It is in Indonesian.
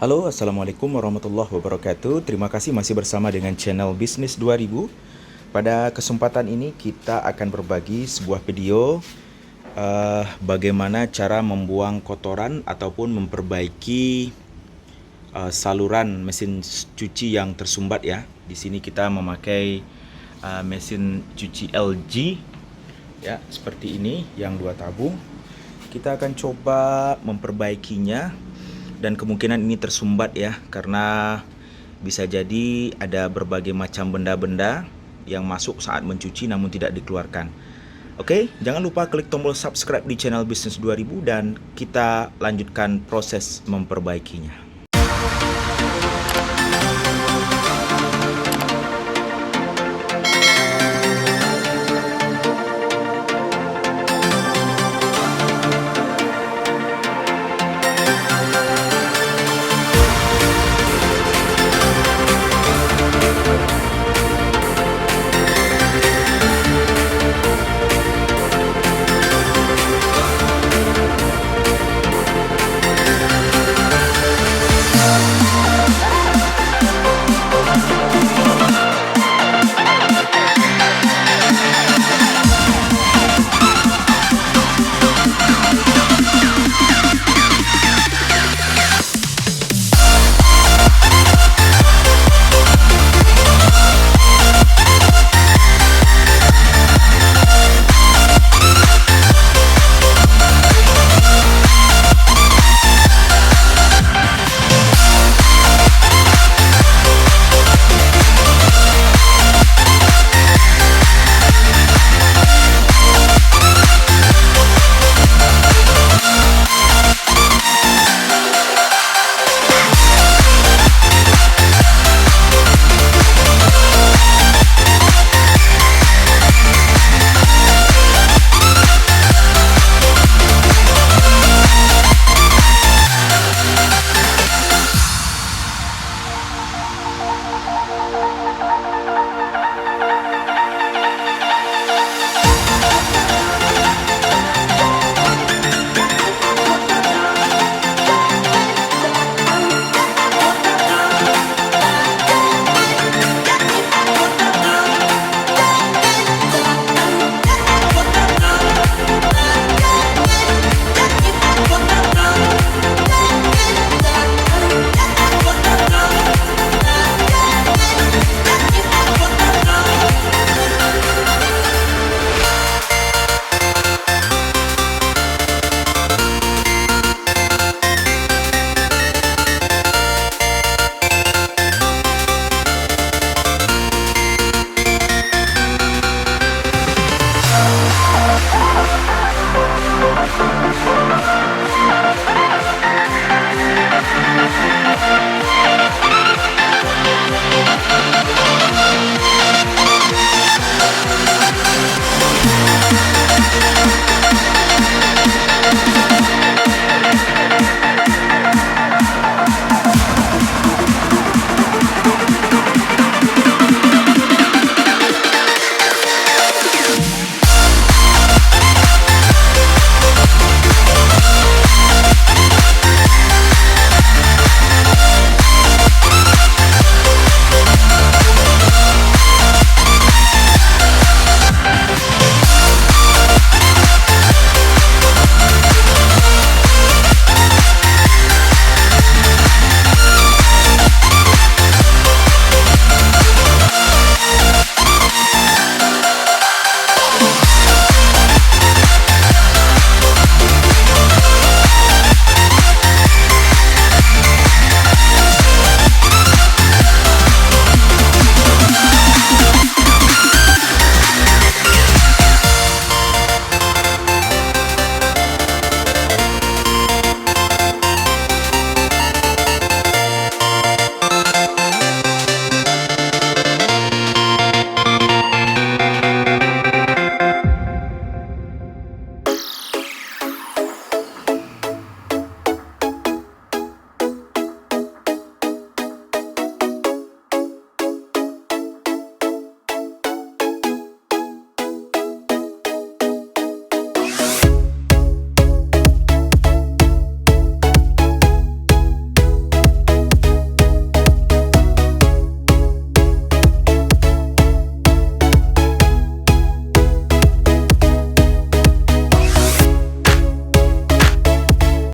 Halo, Assalamualaikum warahmatullahi wabarakatuh. Terima kasih masih bersama dengan channel Bisnis 2000. Pada kesempatan ini kita akan berbagi sebuah video bagaimana cara membuang kotoran ataupun memperbaiki saluran mesin cuci yang tersumbat ya. Di sini kita memakai mesin cuci LG ya, seperti ini yang 2 tabung. Kita akan coba memperbaikinya dan kemungkinan ini tersumbat ya, karena bisa jadi ada berbagai macam benda-benda yang masuk saat mencuci namun tidak dikeluarkan. Oke, jangan lupa klik tombol subscribe di channel Bisnis 2000 dan kita lanjutkan proses memperbaikinya.